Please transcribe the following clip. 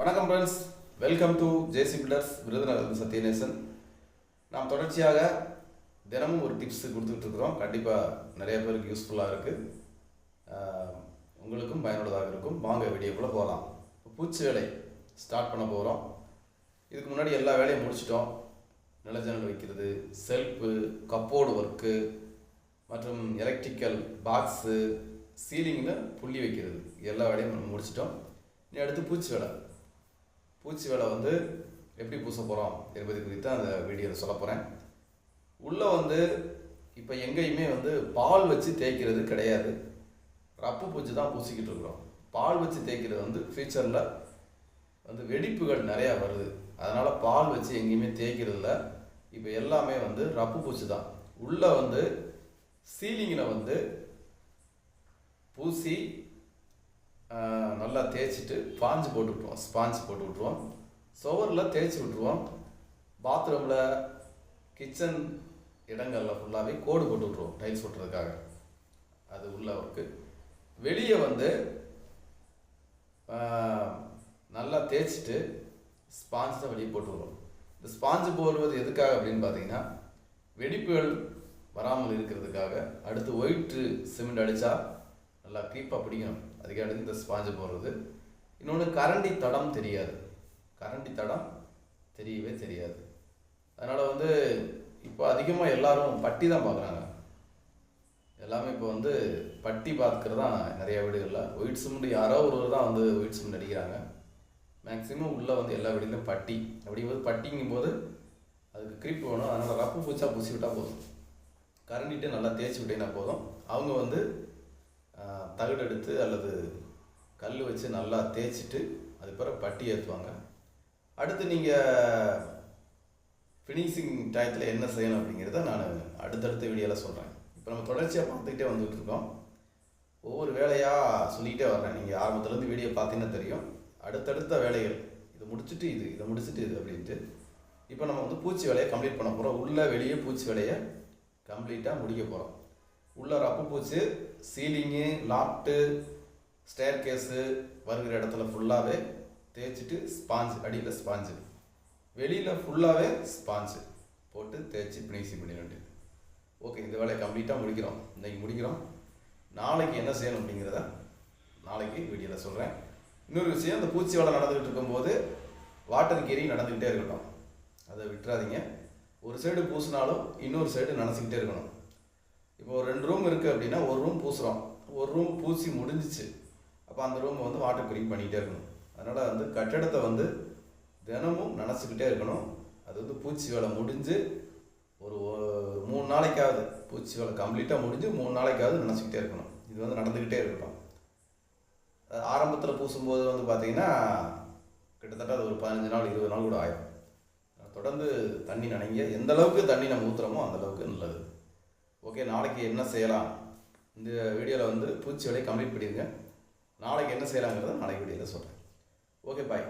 வணக்கம் friends, welcome to JC builders Virudhunagar Sathyanesan. நாம் தொடர்ச்சியாக தினமும் ஒரு டிப்ஸ் கொடுத்துக்கிட்டு இருக்கிறோம். கண்டிப்பாக நிறைய பேருக்கு யூஸ்ஃபுல்லாக இருக்குது, உங்களுக்கும் பயனுள்ளதாக இருக்கும். வாங்க வீடியோக்குள்ளே போகலாம். பூச்சி வேலை ஸ்டார்ட் பண்ண போகிறோம். இதுக்கு முன்னாடி எல்லா வேலையும் முடிச்சிட்டோம். நிலஜன்னல் வைக்கிறது, செல்ஃபு, கப்போர்டு ஒர்க்கு மற்றும் எலக்ட்ரிக்கல் பாக்ஸு, சீலிங்கில் புள்ளி வைக்கிறது, எல்லா வேலையும் நம்ம முடிச்சிட்டோம். இனி அடுத்து பூச்சி வேலை வந்து எப்படி பூச போகிறோம் என்பது குறித்து அந்த வீடியோவில் சொல்ல போகிறேன். உள்ளே இப்போ எங்கேயுமே பால் வச்சு தேய்க்கிறது கிடையாது. ரப்பு பூச்சி தான் பூசிக்கிட்டு இருக்கிறோம். பால் வச்சு தேய்க்கிறது ஃபியூச்சரில் வெடிப்புகள் நிறையா வருது. அதனால் பால் வச்சு எங்கேயுமே தேய்க்கிறது இல்லை. இப்போ எல்லாமே ரப்பு பூச்சி தான். உள்ளே சீலிங்கில் பூசி நல்லா தேய்ச்சிட்டு ஸ்பாஞ்சு போட்டு விட்ருவோம். சுவரில் தேய்ச்சி விட்ருவோம். பாத்ரூமில், கிச்சன் இடங்களில் ஃபுல்லாகவே கோடு போட்டு விட்ருவோம் டைல்ஸ் ஒட்டுறதுக்காக. அது உள்ள ஒர்க்கு. வெளியே நல்லா தேய்ச்சிட்டு ஸ்பாஞ்சு தான் வெளியே போட்டு விடுவோம். இந்த ஸ்பாஞ்சு போடுவது எதுக்காக அப்படின்னு பார்த்தீங்கன்னா, வெடிப்புகள் வராமல் இருக்கிறதுக்காக. அடுத்து ஒயிட்டு சிமெண்ட் அடித்தா நல்லா க்ரீப்பாக பிடிக்கணும், அதுக்காக இந்த ஸ்பாஞ்சு போடுறது. இன்னொன்று, கரண்டி தடம் தெரியவே தெரியாது. அதனால் இப்போ அதிகமாக எல்லாரும் பட்டி தான் பார்க்குறாங்க. எல்லாமே இப்போ பட்டி பார்க்குறது தான் நிறைய வீடுகளில். ஒயிட் சிமெண்ட் யாரோ ஒருவர் தான் ஒயிட் சிமெண்ட் அடிக்கிறாங்க. மேக்ஸிமம் உள்ளே எல்லா வீடுலையும் பட்டி. அப்படிங்கும்போது பட்டிங்கும் போது அதுக்கு க்ரீப் வேணும். அதனால் ரப்பு பூச்சா பூசி விட்டால் போதும். கரண்டிட்டு நல்லா தேய்ச்சி விட்டீங்கன்னா போதும். அவங்க தகடு எடுத்து அல்லது கல் வச்சு நல்லா தேய்ச்சிட்டு அது பிறகு பட்டி ஏற்றுவாங்க. அடுத்து நீங்கள் ஃபினிஷிங் டயத்தில் என்ன செய்யணும் அப்படிங்கிறத நான் அடுத்தடுத்த வீடியோவில் சொல்கிறேன். இப்போ நம்ம தொடர்ச்சியாக பார்த்துக்கிட்டே வந்துட்டுருக்கோம். ஒவ்வொரு வேலையாக சொல்லிக்கிட்டே வர்றேன். நீங்கள் ஆரம்பத்துலேருந்து வீடியோ பார்த்தீங்கன்னா தெரியும். அடுத்தடுத்த வேலைகள், இதை முடிச்சுட்டு இது அப்படின்ட்டு. இப்போ நம்ம பூச்சி வேலையை கம்ப்ளீட் பண்ண போகிறோம். உள்ளே வெளியே பூச்சி வேலையை கம்ப்ளீட்டாக முடிக்க போகிறோம். உள்ள ரப்பு பூச்சி, சீலிங்கு, லாப்ட்டு, ஸ்டேர் கேஸு வருகிற இடத்துல ஃபுல்லாகவே தேய்ச்சிட்டு அடியில் ஸ்பாஞ்சு, வெளியில் ஃபுல்லாகவே ஸ்பாஞ்சு போட்டு தேய்ச்சி ஃபினிஷிங் பண்ணிட்டு. ஓகே, இந்த வேலையை கம்ப்ளீட்டாக முடிக்கிறோம். இன்றைக்கி முடிக்கிறோம். நாளைக்கு என்ன செய்யணும் அப்படிங்கிறத நாளைக்கு வீடியோவில் சொல்கிறேன். இன்னொரு விஷயம், இந்த பூச்சி வேலை நடந்துக்கிட்டு இருக்கும்போது வாட்டர் கேரி நடந்துக்கிட்டே இருக்கட்டும். அதை விட்டுறாதீங்க. ஒரு சைடு பூசினாலும் இன்னொரு சைடு நினச்சிக்கிட்டே இருக்கணும். இப்போ ஒரு 2 ரூம் இருக்குது அப்படின்னா, ஒரு ரூம் பூசுகிறோம், ஒரு ரூம் பூசி முடிஞ்சிச்சு. அப்போ அந்த ரூம் வாட்டர் க்ளீன் பண்ணிகிட்டே இருக்கணும். அதனால் கட்டடத்தை தினமும் நினச்சிக்கிட்டே இருக்கணும். அது பூச்சி வேலை முடிஞ்சு ஒரு 3 நாளைக்காவது, பூச்சி வேலை கம்ப்ளீட்டாக முடிஞ்சு 3 நாளைக்காவது நினச்சிக்கிட்டே இருக்கணும். இது நடந்துக்கிட்டே இருக்கட்டும். ஆரம்பத்தில் பூசும்போது பார்த்தீங்கன்னா கிட்டத்தட்ட அது ஒரு 15 நாள் 20 நாள் கூட ஆயிடும். தொடர்ந்து தண்ணி நனைங்க. எந்த அளவுக்கு தண்ணி நம்ம ஊற்றுறோமோ அந்தளவுக்கு நல்லது. ஓகே, நாளைக்கு என்ன செய்யலாம், இந்த வீடியோவில் பூச்சி வேலையை கம்ப்ளீட் பண்ணிடுங்க. நாளைக்கு என்ன செய்யலாங்கிறத நாளைக்கு வீடியோவில் சொல்கிறேன். ஓகே, பாய்.